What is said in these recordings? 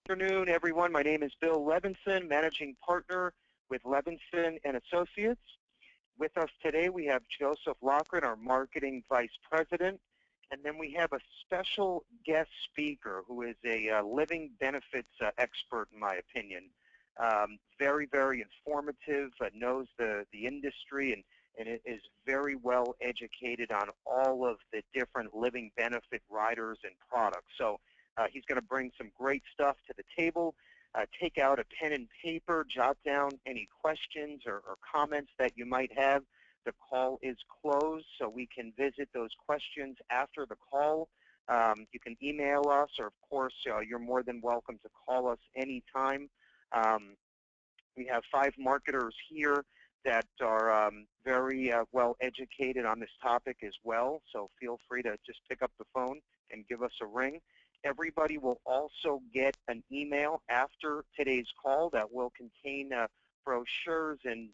Afternoon, everyone. My name is Bill Levinson, Managing Partner with Levinson and Associates. With us today, we have Joseph Lochran, our Marketing Vice President, and then we have a special guest speaker who is a living benefits expert, in my opinion. Very, very informative, knows the industry, and it is very well educated on all of the different living benefit riders and products. So he's going to bring some great stuff to the table. Take out a pen and paper, jot down any questions or comments that you might have. The call is closed, so we can visit those questions after the call. You can email us, or of course, you're more than welcome to call us anytime. We have 5 marketers here that are very well educated on this topic as well, so feel free to just pick up the phone and give us a ring. Everybody will also get an email after today's call that will contain brochures and,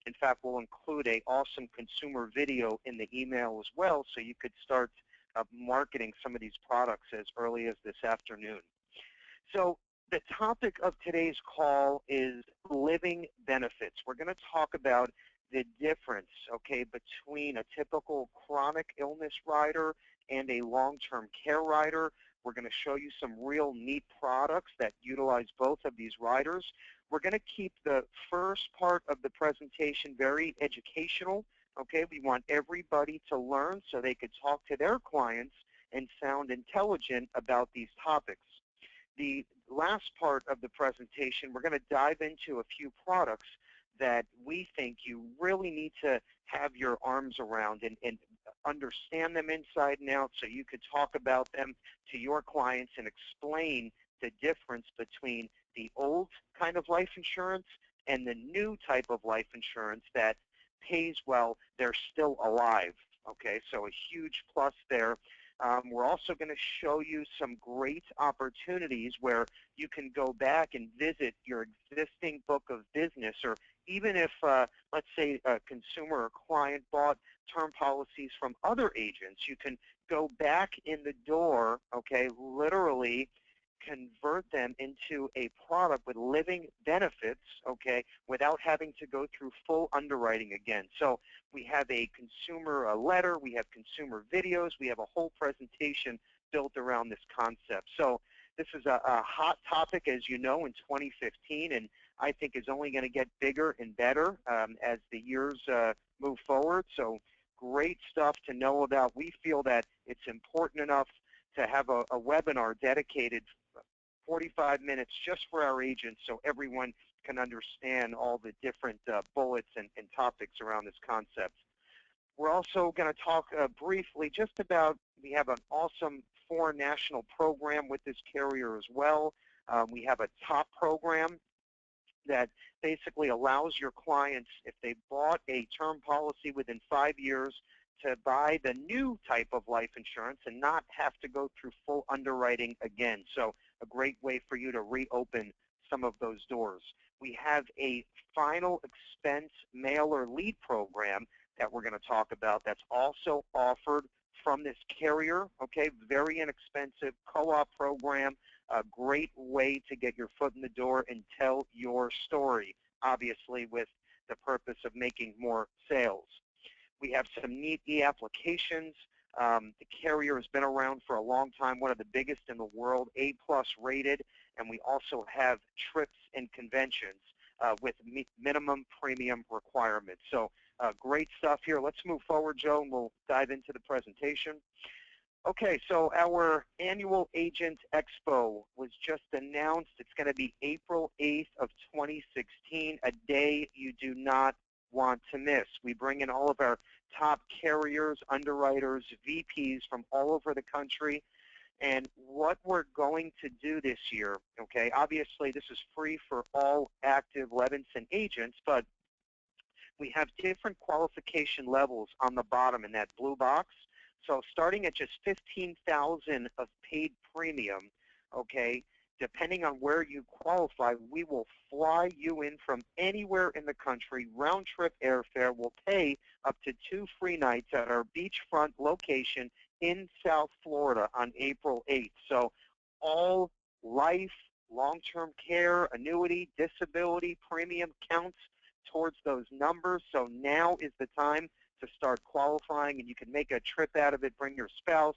in fact, will include an awesome consumer video in the email as well, so you could start marketing some of these products as early as this afternoon. So the topic of today's call is living benefits. We're going to talk about the difference, okay, between a typical chronic illness rider and a long-term care rider. We're going to show you some real neat products that utilize both of these riders. We're going to keep the first part of the presentation very educational. Okay, we want everybody to learn so they could talk to their clients and sound intelligent about these topics. The last part of the presentation, we're going to dive into a few products that we think you really need to have your arms around and understand them inside and out so you could talk about them to your clients and explain the difference between the old kind of life insurance and the new type of life insurance that pays while they're still alive. Okay, so a huge plus there. We're also going to show you some great opportunities where you can go back and visit your existing book of business, or even if, let's say, a consumer or client bought term policies from other agents, you can go back in the door, okay, literally convert them into a product with living benefits, okay, without having to go through full underwriting again. So we have a consumer letter, we have consumer videos, we have a whole presentation built around this concept. So this is a hot topic, as you know, in 2015, and I think is only going to get bigger and better as the years move forward. So great stuff to know about. We feel that it's important enough to have a webinar dedicated 45 minutes just for our agents so everyone can understand all the different bullets and topics around this concept. We're also going to talk briefly just about, we have an awesome foreign national program with this carrier as well. We have a top program that basically allows your clients, if they bought a term policy within 5 years, to buy the new type of life insurance and not have to go through full underwriting again. So a great way for you to reopen some of those doors. We have a final expense mailer lead program that we're going to talk about that's also offered from this carrier, okay, very inexpensive co-op program, a great way to get your foot in the door and tell your story, obviously with the purpose of making more sales. We have some neat e-applications. The carrier has been around for a long time, one of the biggest in the world, A+ rated, and we also have trips and conventions with minimum premium requirements. So great stuff here. Let's move forward, Joe, and we'll dive into the presentation. Okay, so our annual Agent Expo was just announced. It's going to be April 8th of 2016, a day you do not want to miss. We bring in all of our top carriers, underwriters, VPs from all over the country. And what we're going to do this year, okay, obviously this is free for all active Levinson agents, but we have different qualification levels on the bottom in that blue box. So starting at just $15,000 of paid premium, okay, depending on where you qualify, we will fly you in from anywhere in the country, round-trip airfare. We'll pay up to 2 free nights at our beachfront location in South Florida on April 8th. So all life, long-term care, annuity, disability, premium counts towards those numbers. So now is the time to start qualifying, and you can make a trip out of it, bring your spouse,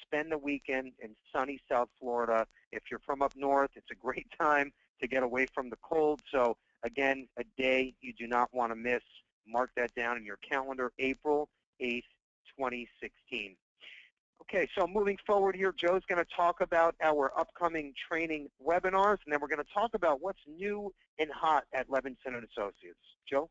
spend the weekend in sunny South Florida. If you're from up north, it's a great time to get away from the cold. So again, a day you do not want to miss. Mark that down in your calendar, April 8th, 2016. Okay, so moving forward here, Joe's going to talk about our upcoming training webinars, and then we're going to talk about what's new and hot at Levinson & Associates. Joe?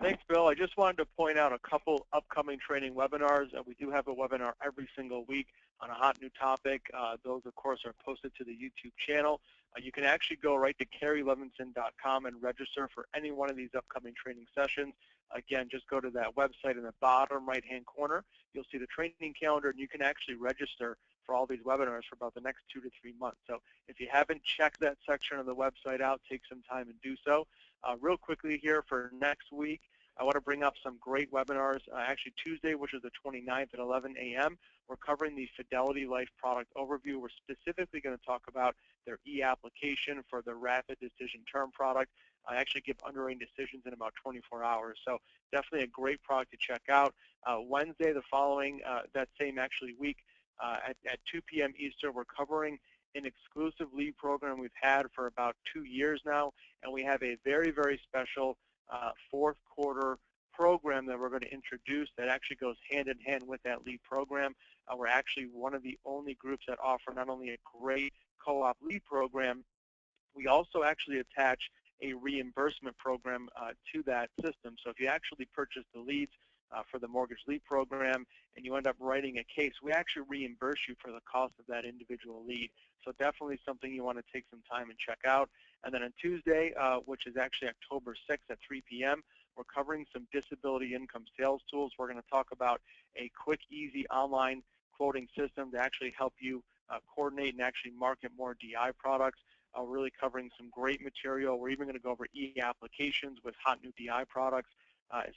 Thanks, Bill. I just wanted to point out a couple upcoming training webinars. We do have a webinar every single week on a hot new topic. Those, of course, are posted to the YouTube channel. You can actually go right to CarrieLevinson.com and register for any one of these upcoming training sessions. Again, just go to that website in the bottom right-hand corner. You'll see the training calendar, and you can actually register for all these webinars for about the next 2 to 3 months. So if you haven't checked that section of the website out, take some time and do so. Real quickly here for next week, I want to bring up some great webinars. Actually, Tuesday, which is the 29th at 11 a.m., we're covering the Fidelity Life product overview. We're specifically going to talk about their e-application for the rapid decision term product. I actually give underwriting decisions in about 24 hours. So definitely a great product to check out. Wednesday, the following, that same actually week, at 2 p.m. Eastern, we're covering an exclusive lead program we've had for about 2 years now, and we have a very, very special fourth quarter program that we're going to introduce that actually goes hand in hand with that lead program. We're actually one of the only groups that offer not only a great co-op lead program, we also actually attach a reimbursement program to that system. So if you actually purchase the leads for the mortgage lead program and you end up writing a case, we actually reimburse you for the cost of that individual lead. So definitely something you want to take some time and check out. And then on Tuesday, which is actually October 6th at 3 p.m., we're covering some disability income sales tools. We're going to talk about a quick, easy online quoting system to actually help you coordinate and actually market more DI products. We're really covering some great material. We're even going to go over e-applications with hot new DI products,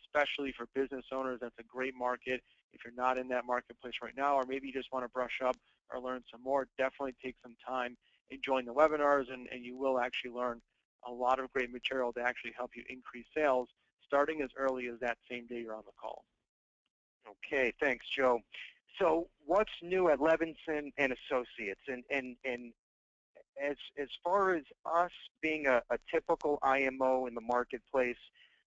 especially for business owners. That's a great market. If you're not in that marketplace right now, or maybe you just want to brush up or learn some more, definitely take some time and join the webinars, and you will actually learn a lot of great material to actually help you increase sales, starting as early as that same day you're on the call. Okay, thanks, Joe. So what's new at Levinson & Associates? And as far as us being a typical IMO in the marketplace,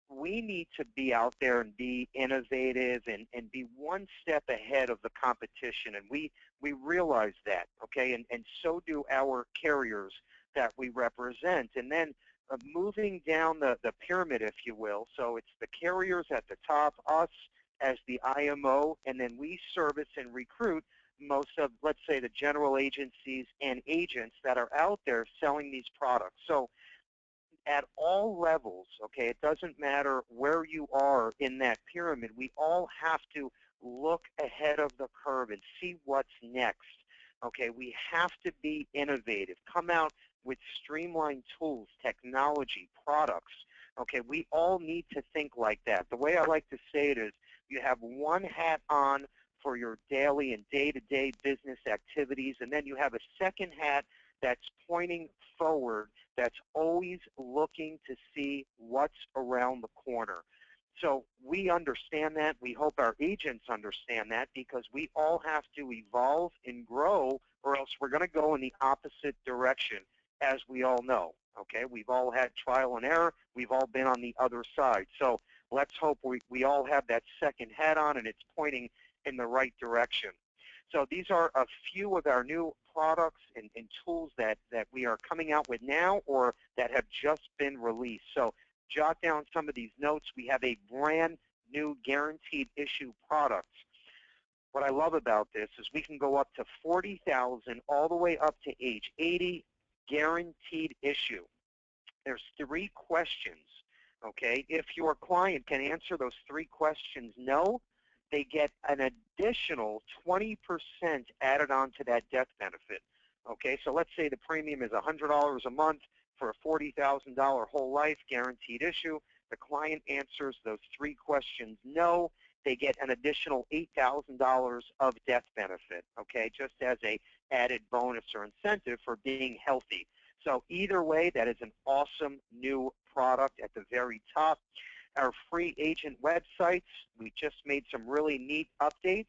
we need to be out there and be innovative and be one step ahead of the competition. And we realize that, okay? And so do our carriers that we represent. And then moving down the pyramid, if you will, so it's the carriers at the top, us as the IMO, and then we service and recruit most of, let's say, the general agencies and agents that are out there selling these products. So at all levels, okay, it doesn't matter where you are in that pyramid, we all have to look ahead of the curve and see what's next. Okay, we have to be innovative, come out with streamlined tools, technology, products. Okay, we all need to think like that. The way I like to say it is you have one hat on for your daily and day-to-day business activities, and then you have a second hat that's pointing forward, that's always looking to see what's around the corner. So we understand that. We hope our agents understand that, because we all have to evolve and grow, or else we're going to go in the opposite direction, as we all know. Okay, we've all had trial and error. We've all been on the other side. So let's hope we all have that second hat on and it's pointing in the right direction. So these are a few of our new products and tools that we are coming out with now or that have just been released. So jot down some of these notes. We have a brand new guaranteed issue product. What I love about this is we can go up to $40,000 all the way up to age 80, guaranteed issue. There's 3 questions, okay? If your client can answer those 3 questions no, they get an additional 20% added on to that death benefit, okay? So let's say the premium is $100 a month for a $40,000 whole life guaranteed issue. The client answers those 3 questions no, they get an additional $8,000 of death benefit, okay, just as a added bonus or incentive for being healthy. So either way, that is an awesome new product at the very top. Our free agent websites, we just made some really neat updates.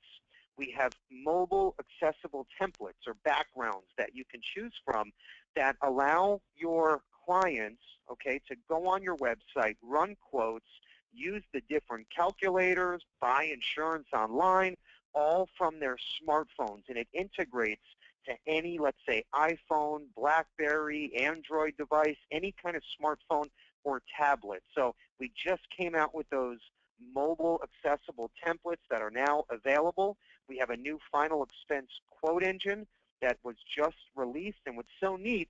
We have mobile accessible templates or backgrounds that you can choose from that allow your clients, okay, to go on your website, run quotes, use the different calculators, buy insurance online, all from their smartphones. And it integrates to any, let's say, iPhone, BlackBerry, Android device, any kind of smartphone or tablet. So we just came out with those mobile accessible templates that are now available. We have a new final expense quote engine that was just released, and what's so neat,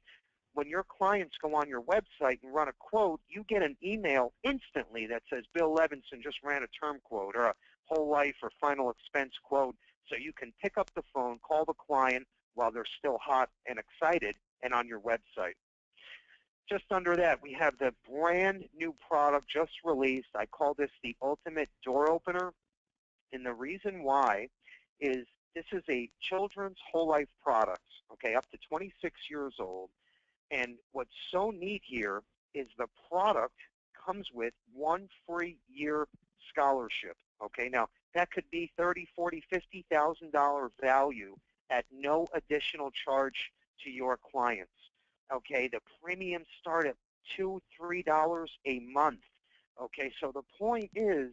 when your clients go on your website and run a quote, you get an email instantly that says Bill Levinson just ran a term quote or a whole life or final expense quote, so you can pick up the phone, call the client while they're still hot and excited and on your website. Just under that, we have the brand new product just released. I call this the ultimate door opener. And the reason why is this is a children's whole life product, okay, up to 26 years old. And what's so neat here is the product comes with one free year scholarship, okay? Now, that could be $30,000, $40,000, $50,000 value at no additional charge to your clients. Okay, the premiums start at $2, $3 a month. Okay, so the point is,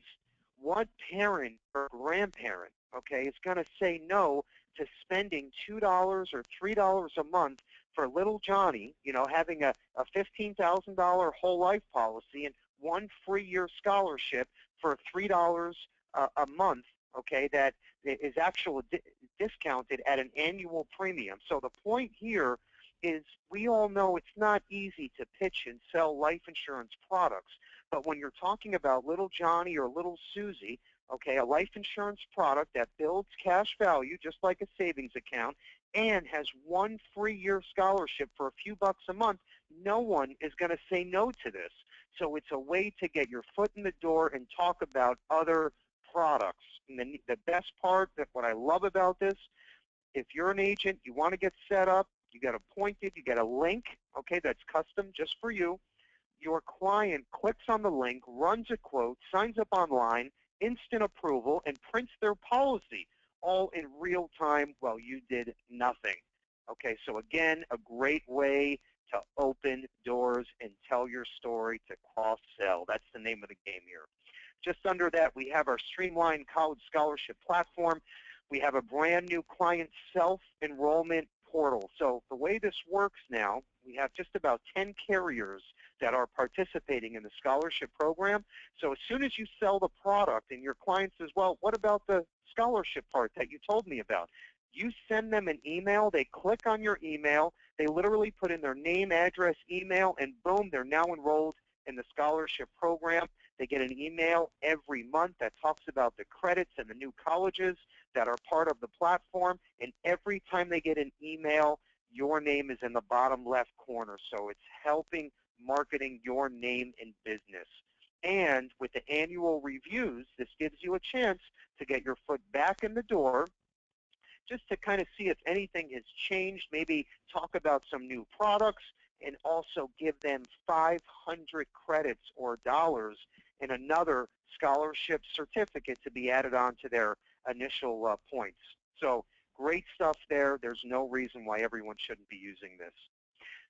what parent or grandparent, okay, is going to say no to spending $2 or $3 a month for little Johnny, you know, having a $15,000 whole life policy and one free year scholarship for $3 a month, okay, that is actually discounted at an annual premium. So the point here is we all know it's not easy to pitch and sell life insurance products, but when you're talking about little Johnny or little Susie, okay, a life insurance product that builds cash value just like a savings account and has one free year scholarship for a few bucks a month, no one is going to say no to this. So it's a way to get your foot in the door and talk about other products. And the best part, that what I love about this, if you're an agent, you want to get set up, you get appointed, you get a link, okay, that's custom just for you. Your client clicks on the link, runs a quote, signs up online, instant approval, and prints their policy, all in real time while you did nothing. Okay, so again, a great way to open doors and tell your story, to cross-sell. That's the name of the game here. Just under that, we have our streamlined college scholarship platform. We have a brand new client self-enrollment portal. So the way this works now, we have just about 10 carriers that are participating in the scholarship program. So as soon as you sell the product and your client says, well, what about the scholarship part that you told me about? You send them an email, they click on your email, they literally put in their name, address, email, and boom, they're now enrolled in the scholarship program. They get an email every month that talks about the credits and the new colleges that are part of the platform, and every time they get an email, your name is in the bottom left corner. So it's helping marketing your name in business. And with the annual reviews, this gives you a chance to get your foot back in the door, just to kind of see if anything has changed, maybe talk about some new products, and also give them 500 credits or dollars in another scholarship certificate to be added on to their initial points. So great stuff there. There's no reason why everyone shouldn't be using this.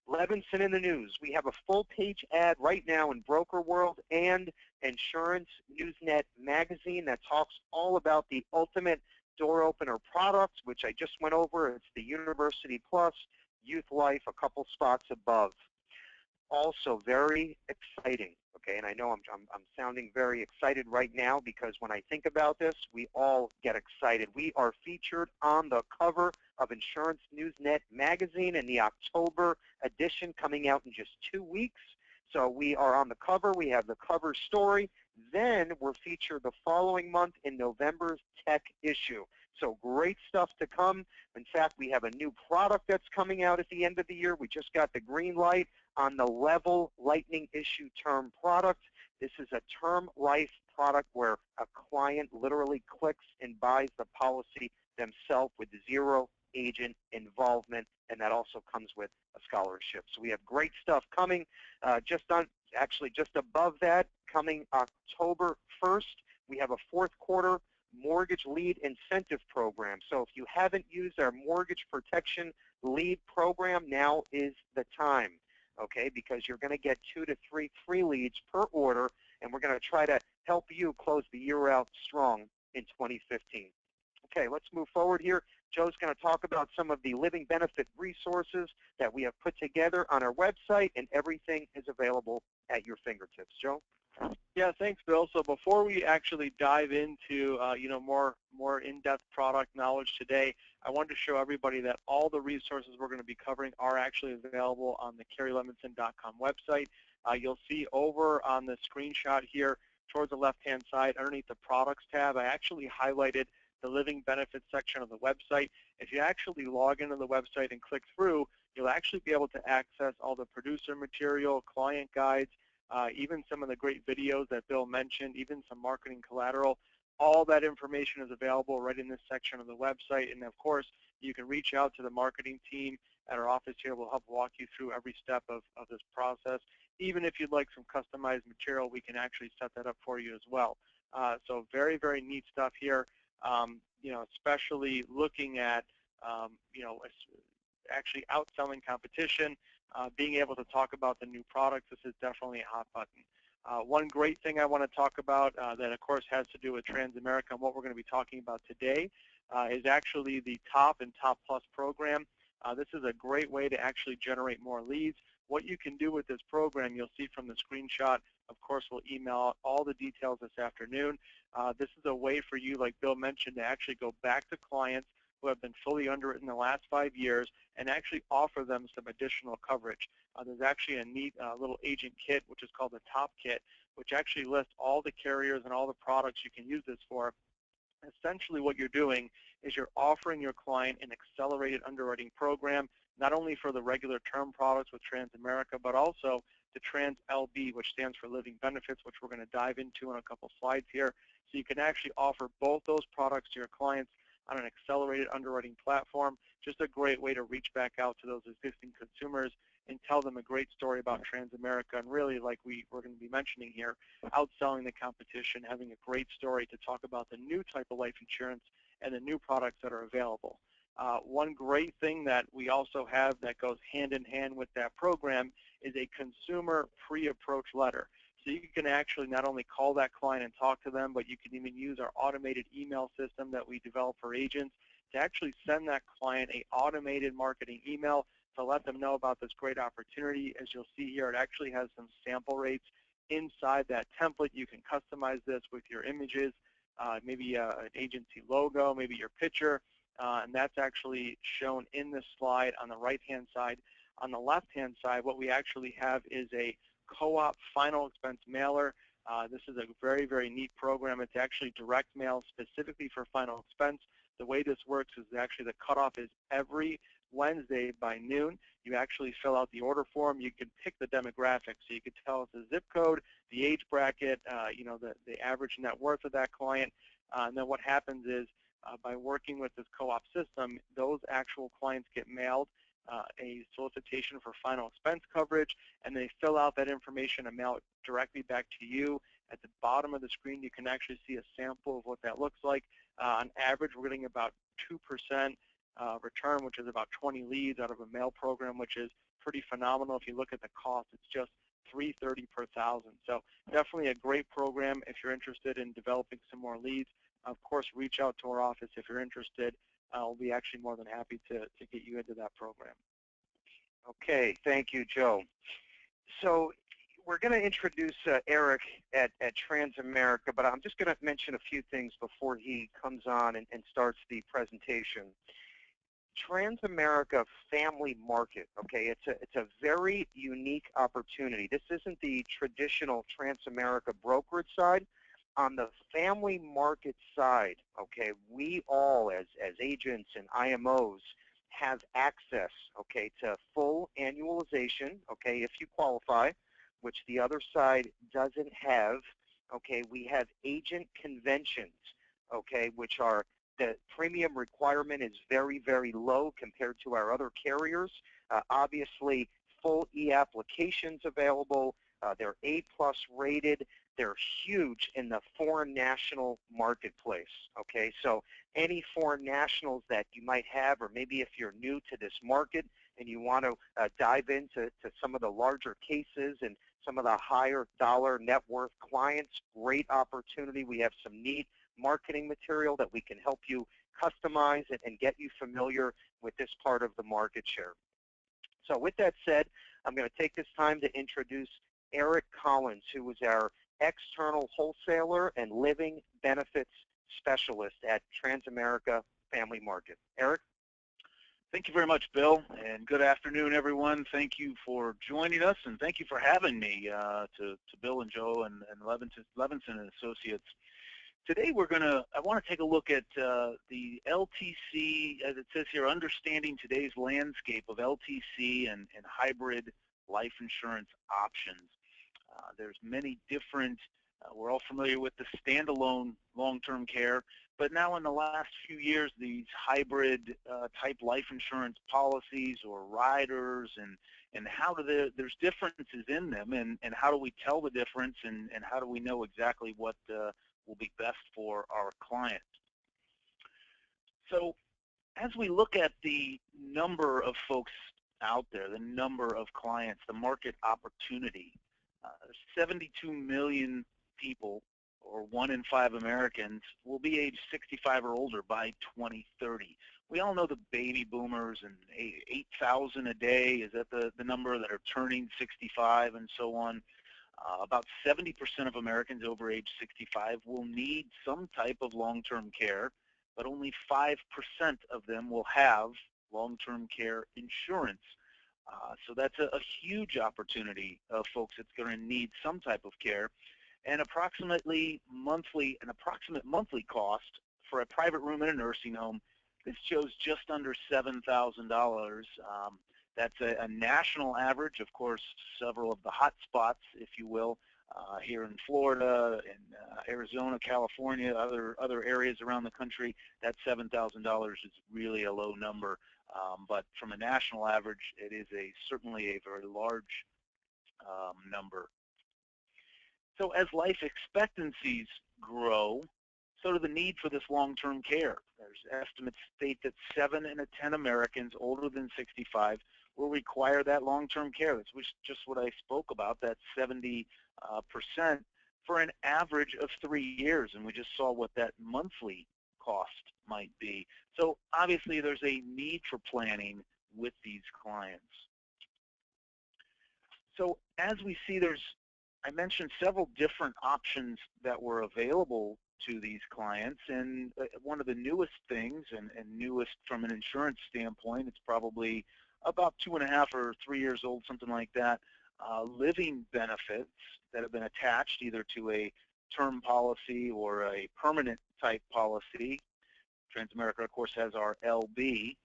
Levinson in the news. We have a full-page ad right now in Broker World and Insurance Newsnet magazine that talks all about the ultimate door opener products, which I just went over. It's the University Plus, Youth Life, a couple spots above. Also very exciting, okay, and I know I'm sounding very excited right now because when I think about this, we all get excited. We are featured on the cover of Insurance Newsnet magazine in the October edition coming out in just 2 weeks. So we are on the cover. We have the cover story. Then we're featured the following month in November's tech issue. So great stuff to come. In fact, we have a new product that's coming out at the end of the year. We just got the green light on the Level Lightning Issue Term product. This is a term life product where a client literally clicks and buys the policy themselves with zero agent involvement, and that also comes with a scholarship. So we have great stuff coming. Just above that, coming October 1st, we have a fourth quarter mortgage lead incentive program. So if you haven't used our mortgage protection lead program, now is the time, okay, because you're going to get 2 to 3 free leads per order, and we're going to try to help you close the year out strong in 2015. Okay, let's move forward here. Joe's going to talk about some of the living benefit resources that we have put together on our website, and everything is available at your fingertips. Joe? Yeah, thanks, Bill. So before we actually dive into more in-depth product knowledge today, I wanted to show everybody that all the resources we're going to be covering are actually available on the CarrieLevinson.com website. You'll see over on the screenshot here towards the left-hand side underneath the Products tab, I actually highlighted the Living Benefits section of the website. If you actually log into the website and click through, you'll actually be able to access all the producer material, client guides, even some of the great videos that Bill mentioned, even some marketing collateral. All that information is available right in this section of the website. And of course, you can reach out to the marketing team at our office here. We'll help walk you through every step of this process. Even if you'd like some customized material, we can actually set that up for you as well. So very, very neat stuff here, especially looking at, actually outselling competition, being able to talk about the new products. This is definitely a hot button. One great thing I want to talk about that, of course, has to do with Transamerica and what we're going to be talking about today is actually the Top and Top Plus program. This is a great way to actually generate more leads. What you can do with this program, you'll see from the screenshot. Of course, we'll email out all the details this afternoon. This is a way for you, like Bill mentioned, to actually go back to clients who have been fully underwritten in the last 5 years and actually offer them some additional coverage. There's actually a neat little agent kit, which is called the Top Kit, which actually lists all the carriers and all the products you can use this for. Essentially what you're doing is you're offering your client an accelerated underwriting program, not only for the regular term products with Transamerica, but also the Trans LB, which stands for Living Benefits, which we're going to dive into in a couple slides here. So you can actually offer both those products to your clients on an accelerated underwriting platform. Just a great way to reach back out to those existing consumers and tell them a great story about Transamerica, and really, like we're going to be mentioning here, outselling the competition, having a great story to talk about the new type of life insurance and the new products that are available. One great thing that we also have that goes hand in hand with that program is a consumer pre-approach letter. So you can actually not only call that client and talk to them, but you can even use our automated email system that we develop for agents to actually send that client an automated marketing email to let them know about this great opportunity. As you'll see here, it actually has some sample rates inside that template. You can customize this with your images, maybe an agency logo, maybe your picture, and that's actually shown in this slide on the right-hand side. On the left-hand side, what we actually have is a co-op final expense mailer. This is a very, very neat program. It's actually direct mail specifically for final expense. The way this works is actually the cutoff is every Wednesday by noon. You actually fill out the order form. You can pick the demographics. So you can tell us the zip code, the age bracket, the average net worth of that client. And then what happens is by working with this co-op system, those actual clients get mailed a solicitation for final expense coverage, and they fill out that information and mail it directly back to you. At the bottom of the screen, you can actually see a sample of what that looks like. On average, we're getting about 2% return, which is about 20 leads out of a mail program, which is pretty phenomenal. If you look at the cost, it's just $330 per thousand. So definitely a great program if you're interested in developing some more leads. Of course, reach out to our office if you're interested. We'll be actually more than happy to get you into that program. Okay, thank you, Joe. So we're going to introduce Eric at Transamerica, but I'm just going to mention a few things before he comes on and starts the presentation. Transamerica Family Market, okay, it's a very unique opportunity. This isn't the traditional Transamerica brokerage side. On the family market side, okay, we all as agents and IMOs have access, okay, to full annualization, okay, if you qualify, which the other side doesn't have. Okay, we have agent conventions, okay, which are The premium requirement is very, very low compared to our other carriers. Obviously, full e-applications available. They're A-plus rated. They're huge in the foreign national marketplace, okay? So any foreign nationals that you might have, or maybe if you're new to this market and you want to dive into some of the larger cases and some of the higher dollar net worth clients, great opportunity. We have some neat marketing material that we can help you customize and get you familiar with this part of the market share. So with that said, I'm going to take this time to introduce Eric Collins, who is our external wholesaler and living benefits specialist at Transamerica Family Market. Eric? Thank you very much, Bill, and good afternoon, everyone. Thank you for joining us, and thank you for having me to Bill and Joe and Levinson and Associates. Today I want to take a look at the LTC, as it says here, understanding today's landscape of LTC and hybrid life insurance options. There's many different, we're all familiar with the standalone long-term care, but now in the last few years, these hybrid type life insurance policies or riders and how do there's differences in them and how do we tell the difference and how do we know exactly what will be best for our clients. So as we look at the number of folks out there, the number of clients, the market opportunity, 72 million people, or 1 in 5 Americans, will be age 65 or older by 2030. We all know the baby boomers, and 8,000 a day is that the number that are turning 65 and so on. About 70% of Americans over age 65 will need some type of long-term care, but only 5% of them will have long-term care insurance. So that's a huge opportunity of folks that's going to need some type of care. And an approximate monthly cost for a private room in a nursing home, this shows just under $7,000. That's a national average. Of course, several of the hot spots, if you will, here in Florida and Arizona, California, other areas around the country, that $7,000 is really a low number. But from a national average, it is certainly a very large number. So as life expectancies grow, so do the need for this long-term care. There's estimates state that 7 in 10 Americans older than 65 will require that long-term care. That's just what I spoke about, that 70% for an average of 3 years, and we just saw what that monthly cost might be. So obviously there's a need for planning with these clients. So as we see, I mentioned several different options that were available to these clients, and one of the newest things, and newest from an insurance standpoint, it's probably about 2.5 or 3 years old, something like that, living benefits that have been attached either to a term policy or a permanent type policy. Transamerica, of course, has our LB.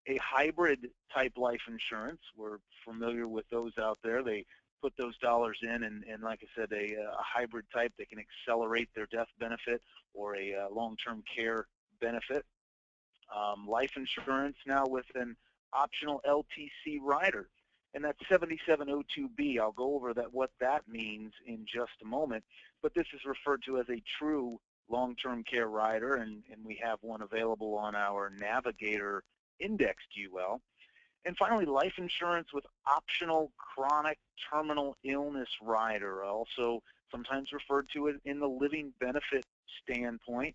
A hybrid type life insurance, we're familiar with those out there. They put those dollars in, and like I said, a hybrid type that can accelerate their death benefit or a long-term care benefit. Life insurance now with an optional LTC rider, and that's 7702B. I'll go over what that means in just a moment, but this is referred to as a true long-term care rider, and we have one available on our Navigator indexed UL. And finally, life insurance with optional chronic terminal illness rider, also sometimes referred to it in the living benefit standpoint,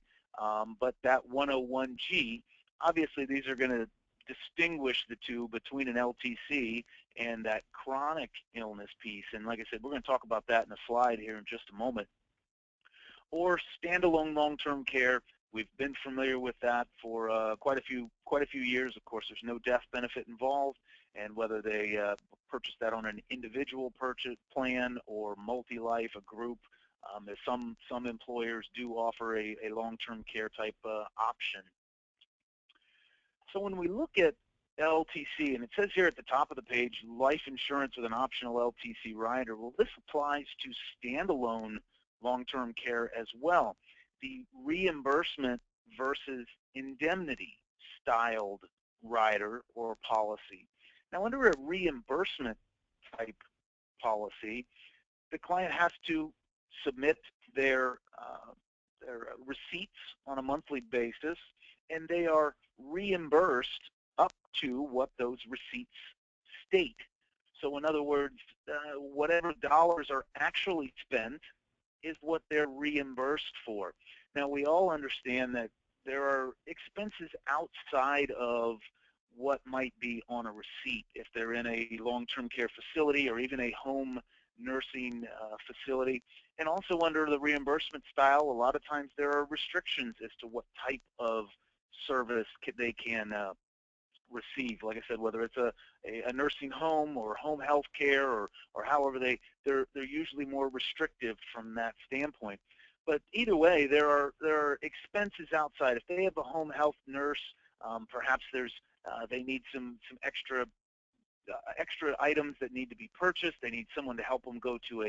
but that 101G, obviously these are going to distinguish the two between an LTC and that chronic illness piece. And like I said, we're going to talk about that in a slide here in just a moment. Or standalone long-term care. We've been familiar with that for quite a few years. Of course, there's no death benefit involved, and whether they purchase that on an individual purchase plan or multi-life, a group, some employers do offer a long-term care type option. So when we look at LTC, and it says here at the top of the page, life insurance with an optional LTC rider, well, this applies to standalone long-term care as well. The reimbursement versus indemnity styled rider or policy. Now, under a reimbursement type policy, the client has to submit their receipts on a monthly basis, and they are reimbursed up to what those receipts state. So in other words, whatever dollars are actually spent is what they're reimbursed for. Now, we all understand that there are expenses outside of what might be on a receipt if they're in a long-term care facility or even a home nursing facility. And also under the reimbursement style, a lot of times there are restrictions as to what type of service they can receive. Like I said, whether it's a nursing home or home health care or however they're usually more restrictive from that standpoint. But either way, there are expenses outside. If they have a home health nurse, perhaps they need some extra items that need to be purchased. They need someone to help them go to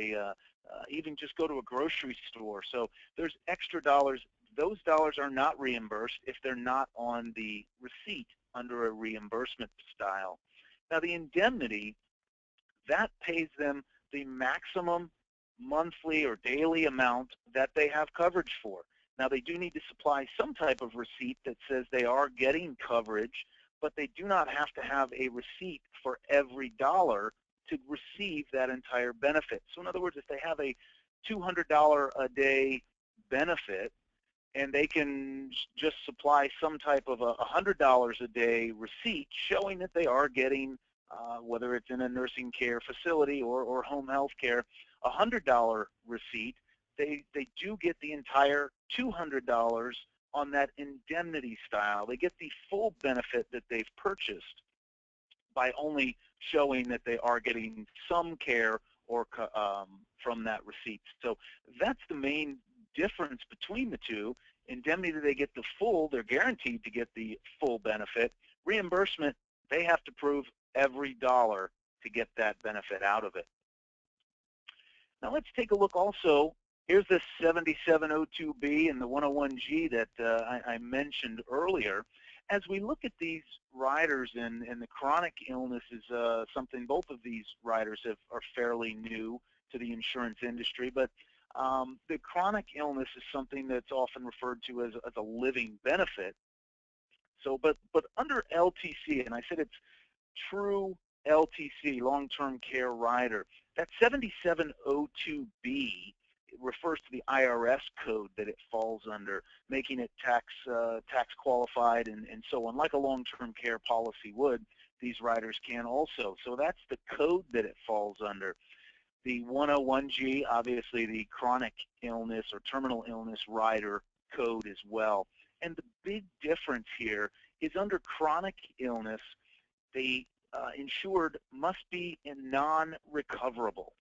even just go to a grocery store. So there's extra dollars. Those dollars are not reimbursed if they're not on the receipt under a reimbursement style. Now, the indemnity, that pays them the maximum monthly or daily amount that they have coverage for. Now, they do need to supply some type of receipt that says they are getting coverage, but they do not have to have a receipt for every dollar to receive that entire benefit. So in other words, if they have a $200 a day benefit and they can just supply some type of a $100 a day receipt showing that they are getting, whether it's in a nursing care facility or home health care, a $100 receipt, they do get the entire $200 on that indemnity style. They get the full benefit that they've purchased by only showing that they are getting some care or from that receipt. So that's the main difference between the two. Indemnity, they get the full, they're guaranteed to get the full benefit. Reimbursement, they have to prove every dollar to get that benefit out of it. Now let's take a look also. Here's this 7702B and the 101G that I mentioned earlier. As we look at these riders, and the chronic illness is something, both of these riders are fairly new to the insurance industry, but the chronic illness is something that's often referred to as a living benefit. So, but under LTC, and I said it's true LTC, long-term care rider, that 7702B refers to the IRS code that it falls under, making it tax qualified and so on, like a long-term care policy would. These riders can also. So that's the code that it falls under. The 101G, obviously the chronic illness or terminal illness rider code as well. And the big difference here is under chronic illness, the insured must be non-recoverable.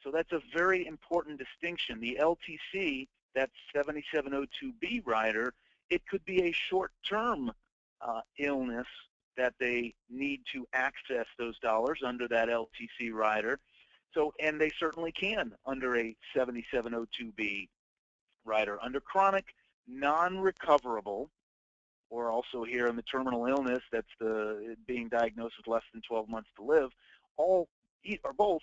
So that's a very important distinction. The LTC, that 7702B rider, it could be a short-term illness that they need to access those dollars under that LTC rider. So, and they certainly can under a 7702B rider. Under chronic, non-recoverable, or also here in the terminal illness, that's the being diagnosed with less than 12 months to live, all or both,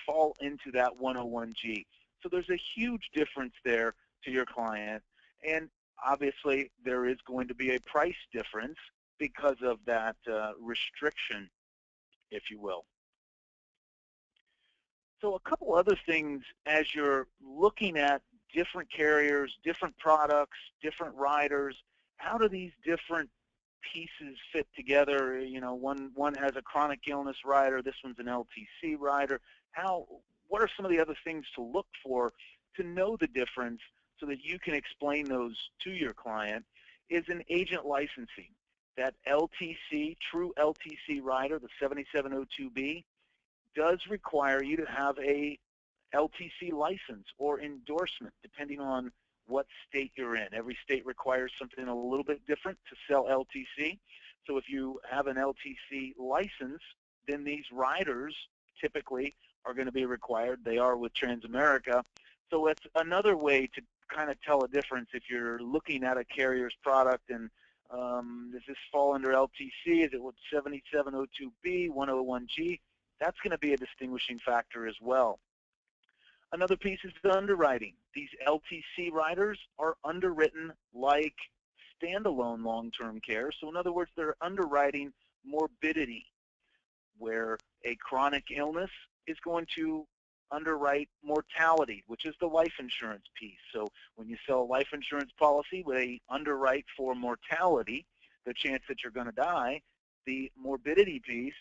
fall into that 101G. So there's a huge difference there to your client, and obviously there is going to be a price difference because of that restriction, if you will. So a couple other things as you're looking at different carriers, different products, different riders, how do these different pieces fit together? You know, one has a chronic illness rider, this one's an LTC rider. What are some of the other things to look for to know the difference so that you can explain those to your client? Is an agent licensing. That LTC, true LTC rider, the 7702B, does require you to have a LTC license or endorsement, depending on what state you're in. Every state requires something a little bit different to sell LTC. So if you have an LTC license, then these riders typically are going to be required. They are with Transamerica. So it's another way to kind of tell a difference if you're looking at a carrier's product and does this fall under LTC? Is it with 7702B, 101G? That's going to be a distinguishing factor as well. Another piece is the underwriting. These LTC riders are underwritten like standalone long-term care. So in other words, they're underwriting morbidity, where a chronic illness is going to underwrite mortality, which is the life insurance piece. So when you sell a life insurance policy, they underwrite for mortality, the chance that you're going to die. The morbidity piece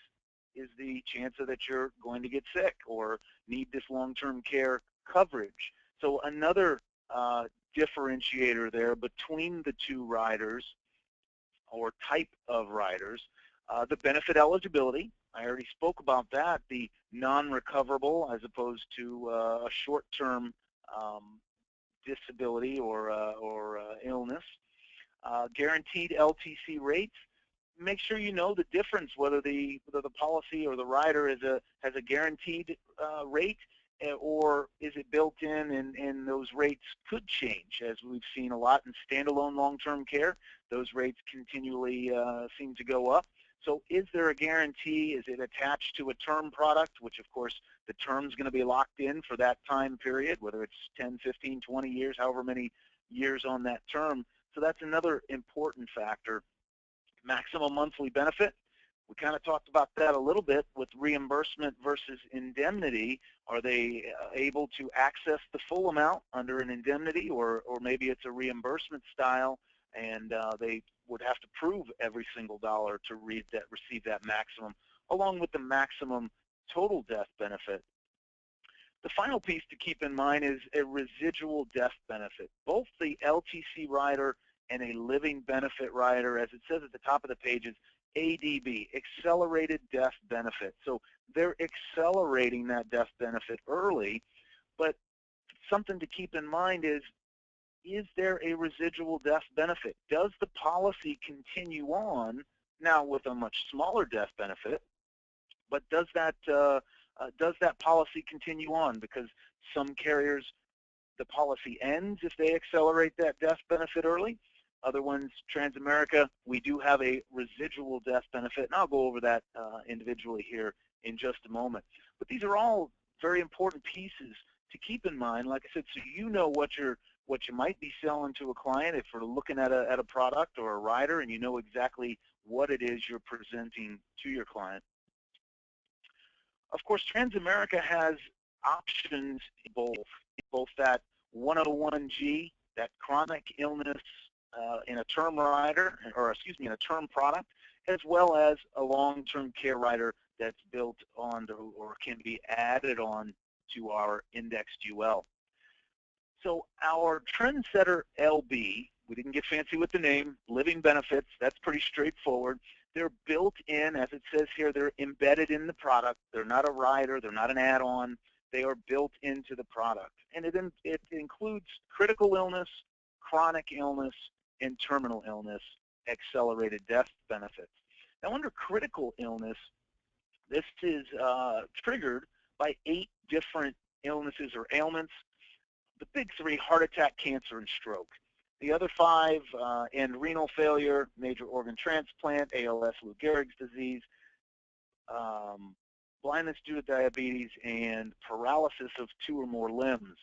is the chance that you're going to get sick or need this long-term care coverage. So another differentiator there between the two riders or type of riders, the benefit eligibility. I already spoke about that, the non-recoverable as opposed to a short-term disability or illness. Guaranteed LTC rates. Make sure you know the difference, whether the policy or the rider has a guaranteed rate, or is it built in and those rates could change, as we've seen a lot in standalone long-term care. Those rates continually seem to go up. So is there a guarantee? Is it attached to a term product, which of course the term's going to be locked in for that time period, whether it's 10, 15, 20 years, however many years on that term. So that's another important factor. Maximum monthly benefit. We kind of talked about that a little bit with reimbursement versus indemnity. Are they able to access the full amount under an indemnity, or maybe it's a reimbursement style and they would have to prove every single dollar to receive that maximum, along with the maximum total death benefit. The final piece to keep in mind is a residual death benefit. Both the LTC rider and a living benefit rider, as it says at the top of the page, is ADB, accelerated death benefit. So they're accelerating that death benefit early, but something to keep in mind is there a residual death benefit? Does the policy continue on now with a much smaller death benefit, but does that policy continue on? Because some carriers, the policy ends if they accelerate that death benefit early. Other ones, Transamerica, we do have a residual death benefit, and I'll go over that individually here in just a moment. But these are all very important pieces to keep in mind, like I said, so you know what you might be selling to a client if we're looking at a product or a rider, and you know exactly what it is you're presenting to your client. Of course, Transamerica has options in both that 101G, that chronic illness in a term rider, or excuse me, in a term product, as well as a long-term care rider that's built on or can be added on to our indexed UL. So our Trendsetter LB, we didn't get fancy with the name, living benefits, that's pretty straightforward. They're built in, as it says here, they're embedded in the product. They're not a rider, they're not an add-on. They are built into the product. And it includes critical illness, chronic illness, and terminal illness accelerated death benefits. Now under critical illness, this is triggered by 8 different illnesses or ailments. The big 3, heart attack, cancer, and stroke. The other 5, end renal failure, major organ transplant, ALS, Lou Gehrig's disease, blindness due to diabetes, and paralysis of 2 or more limbs.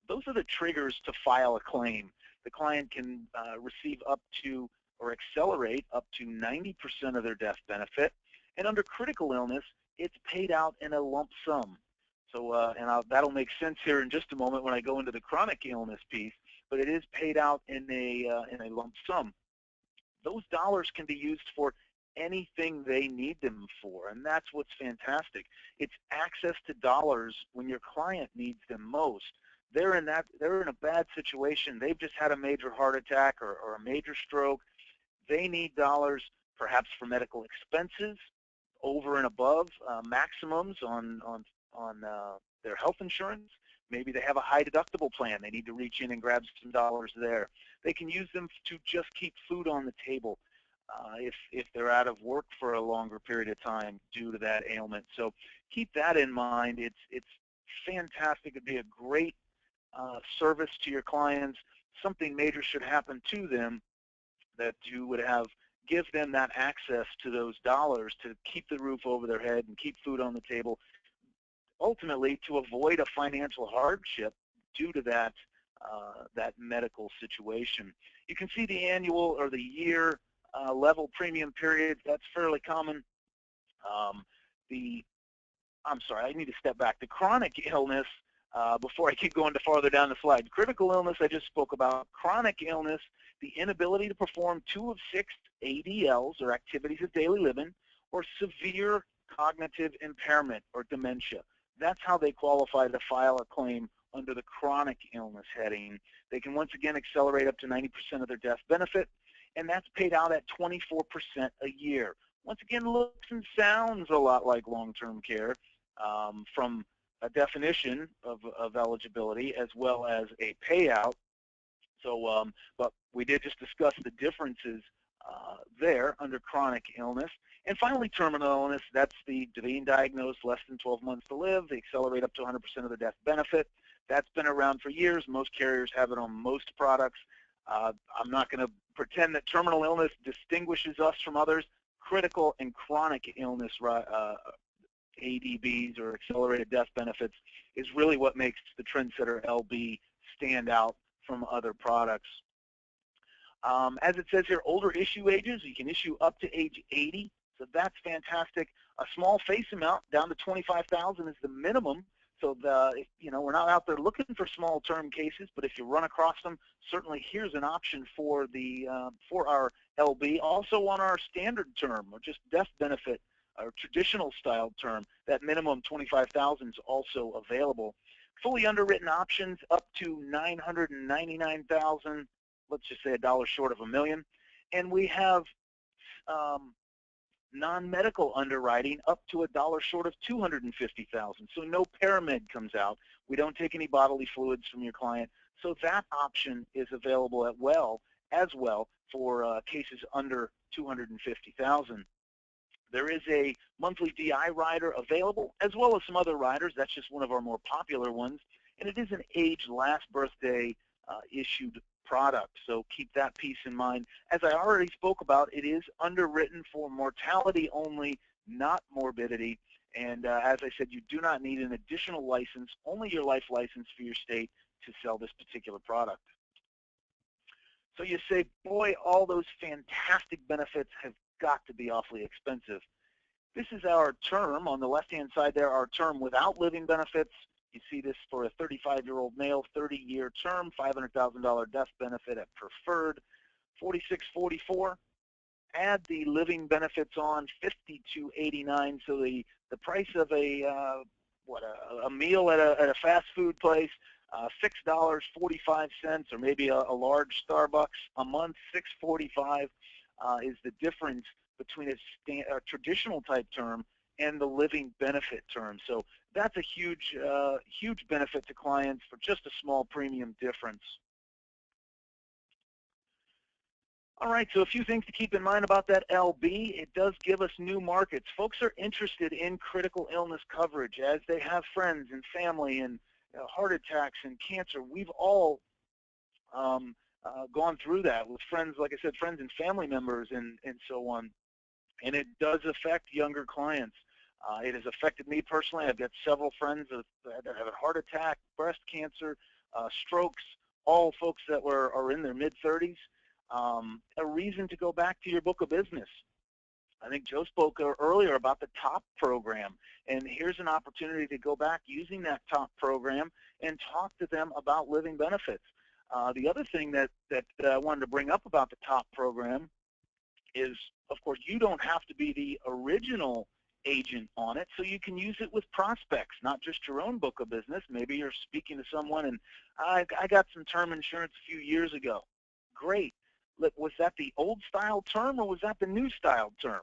Those are the triggers to file a claim. The client can receive up to, or accelerate up to 90% of their death benefit. And under critical illness, it's paid out in a lump sum. So, that'll make sense here in just a moment when I go into the chronic illness piece, but it is paid out in a lump sum. Those dollars can be used for anything they need them for, and that's what's fantastic. It's access to dollars when your client needs them most. They're in a bad situation. They've just had a major heart attack or a major stroke. They need dollars perhaps for medical expenses over and above maximums on their health insurance. Maybe they have a high deductible plan. They need to reach in and grab some dollars there. They can use them to just keep food on the table if they're out of work for a longer period of time due to that ailment. So keep that in mind. It's fantastic. It'd be a great service to your clients, something major should happen to them, that you would give them that access to those dollars to keep the roof over their head and keep food on the table, ultimately to avoid a financial hardship due to that medical situation. You can see the annual or the year level premium period. That's fairly common. I'm sorry, I need to step back. The chronic illness, before I keep going farther down the slide. Critical illness, I just spoke about. Chronic illness, the inability to perform 2 of 6 ADLs, or activities of daily living, or severe cognitive impairment or dementia. That's how they qualify to file a claim under the chronic illness heading. They can once again accelerate up to 90% of their death benefit, and that's paid out at 24% a year. Once again, looks and sounds a lot like long-term care from a definition of eligibility as well as a payout. So, but we did just discuss the differences there under chronic illness. And finally, terminal illness, that's the being diagnosed less than 12 months to live. They accelerate up to 100% of the death benefit. That's been around for years. Most carriers have it on most products. I'm not going to pretend that terminal illness distinguishes us from others. Critical and chronic illness ADBs, or accelerated death benefits, is really what makes the Trendsetter LB stand out from other products. As it says here, older issue ages, you can issue up to age 80, so that's fantastic. A small face amount down to $25,000 is the minimum. So we're not out there looking for small term cases, but if you run across them, certainly here's an option for our LB. Also on our standard term, or just death benefit, or traditional style term, that minimum $25,000 is also available. Fully underwritten options up to $999,000. Let's just say $1 short of $1 million, and we have non-medical underwriting up to $1 short of $250,000. So no paramed comes out. We don't take any bodily fluids from your client. So that option is available as well for cases under $250,000. There is a monthly DI rider available, as well as some other riders. That's just one of our more popular ones, and it is an age last birthday issued product, so keep that piece in mind. As I already spoke about, it is underwritten for mortality only, not morbidity, and as I said, you do not need an additional license, only your life license for your state to sell this particular product. So you say, boy, all those fantastic benefits have got to be awfully expensive. This is our term. On the left-hand side there, our term without living benefits. You see this for a 35-year-old male, 30-year term, $500,000 death benefit at preferred, $46.44. Add the living benefits on, $52.89. So the price of a meal at a fast food place, $6.45, or maybe a large Starbucks a month, $6.45 is the difference between a traditional type term and the living benefit term. So that's a huge benefit to clients for just a small premium difference. All right, so a few things to keep in mind about that LB. It does give us new markets. Folks are interested in critical illness coverage as they have friends and family and heart attacks and cancer. We've all gone through that with friends, like I said, friends and family members and so on. And it does affect younger clients. It has affected me personally. I've got several friends that have a heart attack, breast cancer, strokes, all folks that are in their mid-30s. A reason to go back to your book of business. I think Joe spoke earlier about the TOP program, and here's an opportunity to go back using that TOP program and talk to them about living benefits. The other thing that I wanted to bring up about the TOP program is, of course, you don't have to be the original agent on it, so you can use it with prospects, not just your own book of business. Maybe you're speaking to someone, and I got some term insurance a few years ago. Great. Was that the old style term or was that the new style term?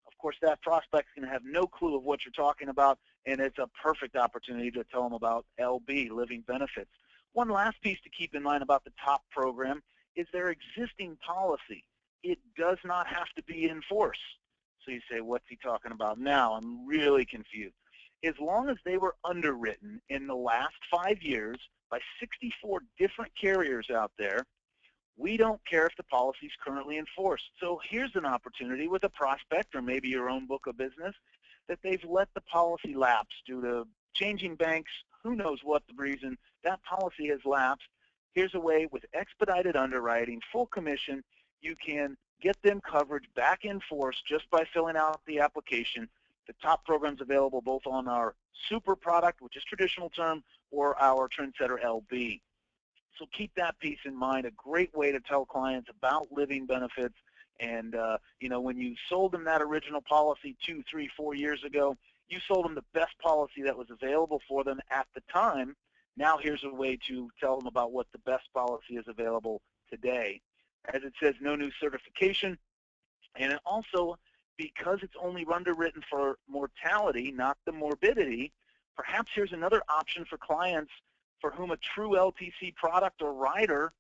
Of course, that prospect's going to have no clue of what you're talking about, and it's a perfect opportunity to tell them about LB, living benefits. One last piece to keep in mind about the TOP program is their existing policy. It does not have to be in force. So you say, what's he talking about now? I'm really confused. as long as they were underwritten in the last 5 years by 64 different carriers out there, we don't care if the policy is currently in force. So here's an opportunity with a prospect or maybe your own book of business that they've let the policy lapse due to changing banks, who knows what the reason, that policy has lapsed. Here's a way with expedited underwriting, full commission, you can get them coverage back in force just by filling out the application. The top programs available both on our super product, which is traditional term, or our Trendsetter LB. So keep that piece in mind, a great way to tell clients about living benefits. And you know, when you sold them that original policy 2, 3, 4 years ago, you sold them the best policy that was available for them at the time. Now here's a way to tell them about what the best policy is available today. As it says, no new certification. And also, because it's only underwritten for mortality, not the morbidity, perhaps here's another option for clients for whom a true LTC product or rider,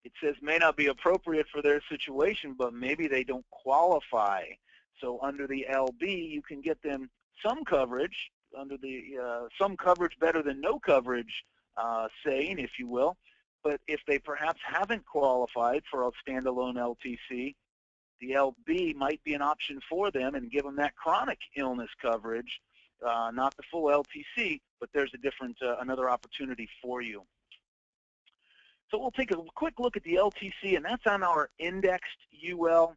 it says, may not be appropriate for their situation, but maybe they don't qualify. So under the LB, you can get them some coverage, under the some coverage better than no coverage saying, if you will. But if they perhaps haven't qualified for a standalone LTC, the LB might be an option for them and give them that chronic illness coverage, not the full LTC, but there's a different, another opportunity for you. So we'll take a quick look at the LTC, and that's on our indexed UL.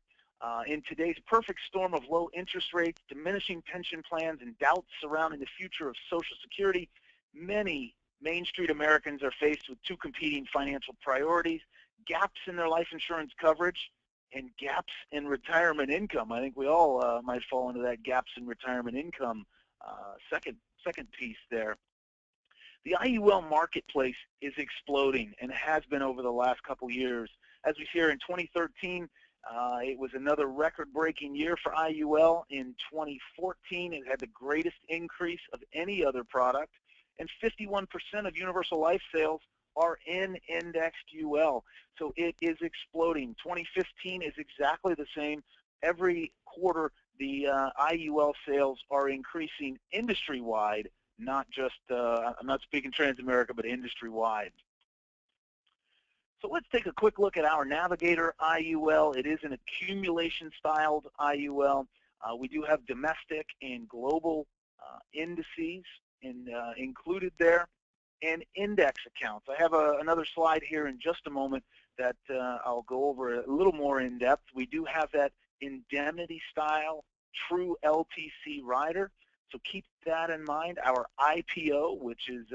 In today's perfect storm of low interest rates, diminishing pension plans, and doubts surrounding the future of Social Security, many Main Street Americans are faced with two competing financial priorities: gaps in their life insurance coverage and gaps in retirement income. I think we all might fall into that gaps in retirement income second piece there. The IUL marketplace is exploding and has been over the last couple years. As we see here in 2013, it was another record-breaking year for IUL. In 2014, it had the greatest increase of any other product, and 51% of universal life sales are in indexed UL. So it is exploding. 2015 is exactly the same. Every quarter, the IUL sales are increasing industry-wide, not just, I'm not speaking Transamerica, but industry-wide. So let's take a quick look at our Navigator IUL. It is an accumulation-styled IUL. We do have domestic and global indices included there, and index accounts. I have another slide here in just a moment that I'll go over a little more in depth. We do have that indemnity-style true LTC rider, so keep that in mind. Our IPO, which is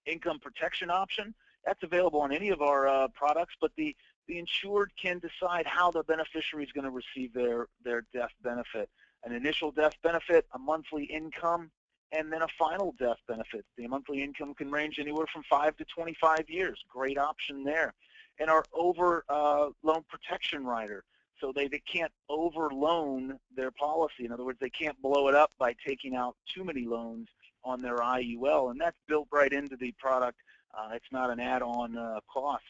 income protection option, that's available on any of our products, but the insured can decide how the beneficiary is going to receive their death benefit. An initial death benefit, a monthly income, and then a final death benefit. The monthly income can range anywhere from 5 to 25 years. Great option there. And our over loan protection rider. So they can't over loan their policy. In other words, they can't blow it up by taking out too many loans on their IUL, and that's built right into the product. It's not an add-on cost.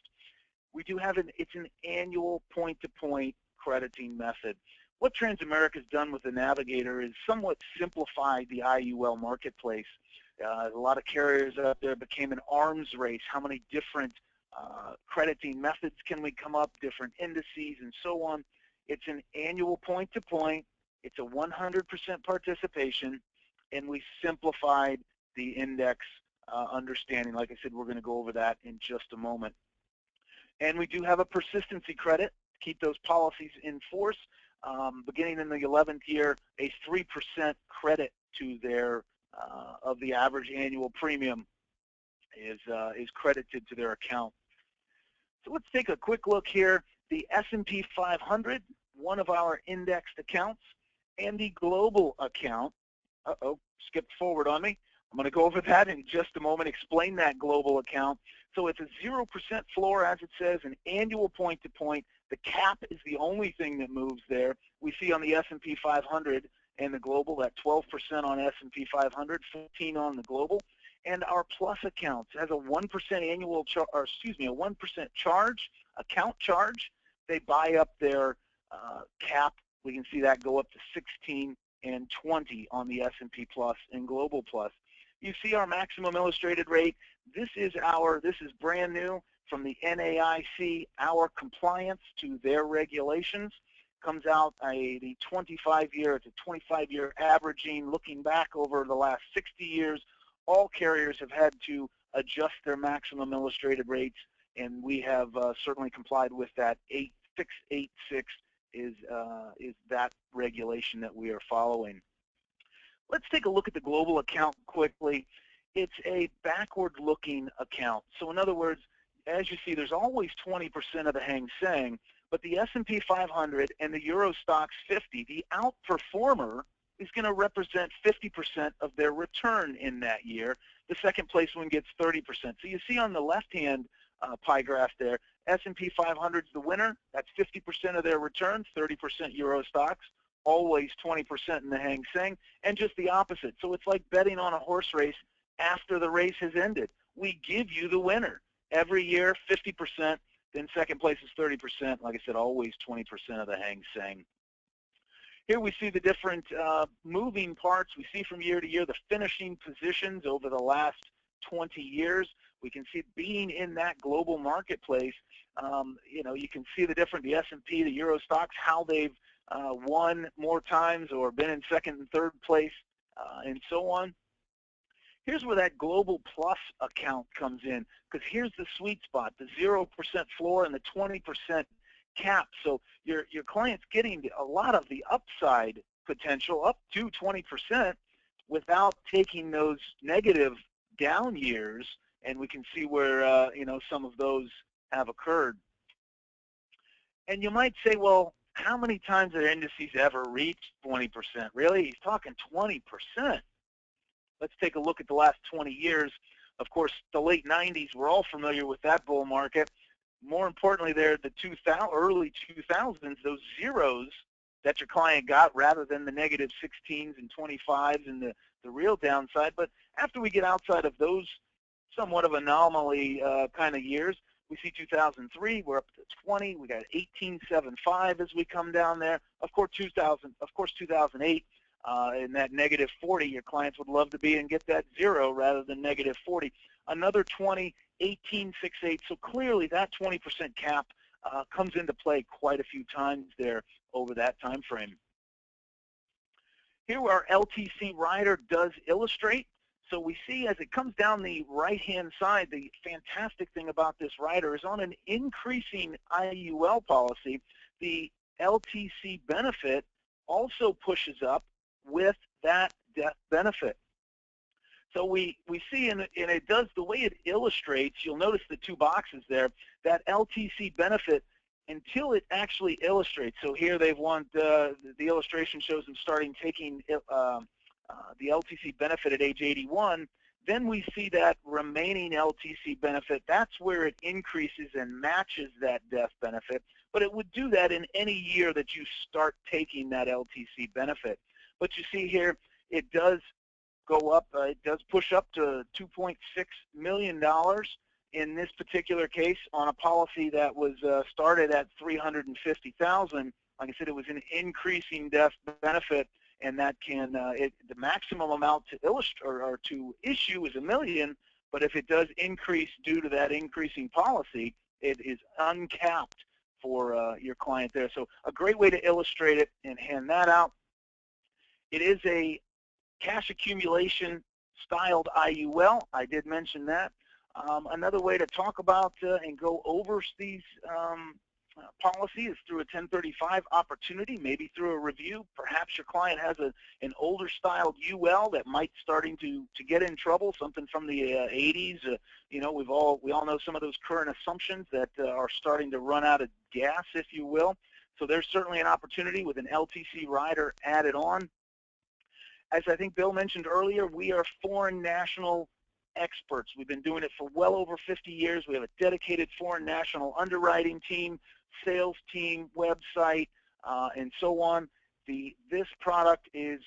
We do have it's an annual point-to-point crediting method. What Transamerica has done with the Navigator is somewhat simplified the IUL marketplace. A lot of carriers out there became an arms race. How many different crediting methods can we come up, different indices, and so on. It's an annual point-to-point. It's a 100% participation, and we simplified the index understanding. Like I said, we're going to go over that in just a moment. And we do have a persistency credit to keep those policies in force. Beginning in the 11th year, a 3% credit to their of the average annual premium is credited to their account. So let's take a quick look here. The S&P 500, one of our indexed accounts, and the global account. Skipped forward on me. I'm going to go over that in just a moment, explain that global account. So it's a 0% floor, as it says, an annual point-to-point. The cap is the only thing that moves there. We see on the S&P 500 and the global that 12% on S&P 500, 15 on the global. And our plus accounts has a 1% annual, a 1% charge, account charge. They buy up their cap. We can see that go up to and 20 on the S&P Plus and Global Plus. You see our maximum illustrated rate. This is brand new from the NAIC. Our compliance to their regulations comes out the 25-year. It's a 25-year averaging. Looking back over the last 60 years, all carriers have had to adjust their maximum illustrated rates, and we have certainly complied with that. 8686 is that regulation that we are following. Let's take a look at the global account quickly. It's a backward-looking account. So in other words, as you see, there's always 20% of the Hang Seng, but the S&P 500 and the Euro Stoxx 50, the outperformer, is going to represent 50% of their return in that year. The second place one gets 30%. So you see on the left-hand pie graph there, S&P 500 is the winner. That's 50% of their return, 30% Euro Stoxx, always 20% in the Hang Seng, and just the opposite. So it's like betting on a horse race after the race has ended. We give you the winner. Every year, 50%, then second place is 30%. Like I said, always 20% of the Hang Seng. Here we see the different moving parts. We see from year to year the finishing positions over the last 20 years. We can see being in that global marketplace, you can see the different, the S&P, the Euro Stoxx, how they've won more times or been in second and third place, and so on. Here's where that Global Plus account comes in, because here's the sweet spot, the 0% floor and the 20% cap. So your client's getting a lot of the upside potential, up to 20%, without taking those negative down years, and we can see where some of those have occurred. And you might say, well, how many times have indices ever reached 20%? Really? He's talking 20%. Let's take a look at the last 20 years. Of course, the late 90s, we're all familiar with that bull market. More importantly, there, the early 2000s, those zeros that your client got rather than the negative 16s and 25s and the real downside. But after we get outside of those somewhat of anomaly kind of years, we see 2003, we're up to 20. We got 1875 as we come down there. Of course, 2008. In that negative 40, your clients would love to be and get that 0 rather than negative 40. Another 20, 1868. So clearly that 20% cap comes into play quite a few times there over that time frame. Here our LTC rider does illustrate. So we see as it comes down the right-hand side, the fantastic thing about this rider is on an increasing IUL policy, the LTC benefit also pushes up with that death benefit. So we see, and it does, the way it illustrates, you'll notice the two boxes there, that LTC benefit until it actually illustrates. So here they've want, the illustration shows them starting taking the LTC benefit at age 81. Then we see that remaining LTC benefit, that's where it increases and matches that death benefit. But it would do that in any year that you start taking that LTC benefit. But you see here, it does go up, it does push up to $2.6 million in this particular case on a policy that was started at $350,000. Like I said, it was an increasing death benefit, and that can, the maximum amount to illustrate or to issue is $1 million, but if it does increase due to that increasing policy, it is uncapped for your client there. So a great way to illustrate it and hand that out. It is a cash accumulation styled IUL. I did mention that. Another way to talk about and go over these policy is through a 1035 opportunity, maybe through a review. Perhaps your client has an older styled UL that might starting to get in trouble, something from the 80s. We all know some of those current assumptions that are starting to run out of gas, if you will. So there's certainly an opportunity with an LTC rider added on. As I think Bill mentioned earlier, we are foreign national experts. We've been doing it for well over 50 years. We have a dedicated foreign national underwriting team, sales team, website, and so on. This product is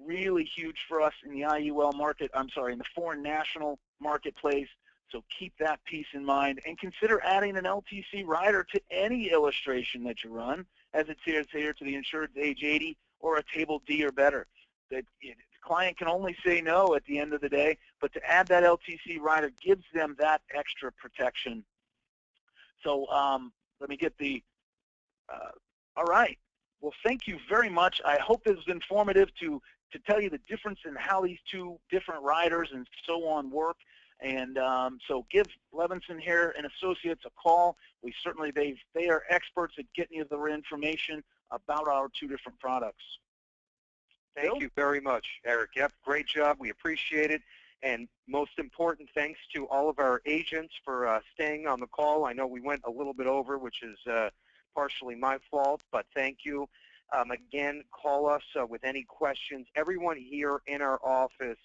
really huge for us in the IUL market, in the foreign national marketplace. So keep that piece in mind and consider adding an LTC rider to any illustration that you run, as it says here to the insured age 80 or a table D or better. The client can only say no at the end of the day, but to add that LTC rider gives them that extra protection. So let me get the, all right. Well, thank you very much. I hope this was informative to tell you the difference in how these two different riders and so on work. And so give Levinson here and Associates a call. We certainly, they are experts at getting you the information about our two different products. Thank you very much, Eric. Yep, great job. We appreciate it. And most important, thanks to all of our agents for staying on the call. I know we went a little bit over, which is partially my fault, but thank you. Again, call us with any questions. Everyone here in our office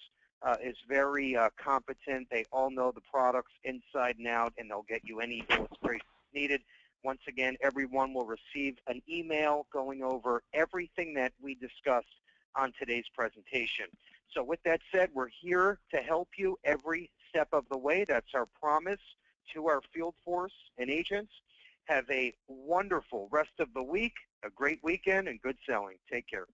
is very competent. They all know the products inside and out, and they'll get you any illustrations needed. Once again, everyone will receive an email going over everything that we discussed on today's presentation. So with that said, we're here to help you every step of the way. That's our promise to our field force and agents. Have a wonderful rest of the week, a great weekend, and good selling. Take care.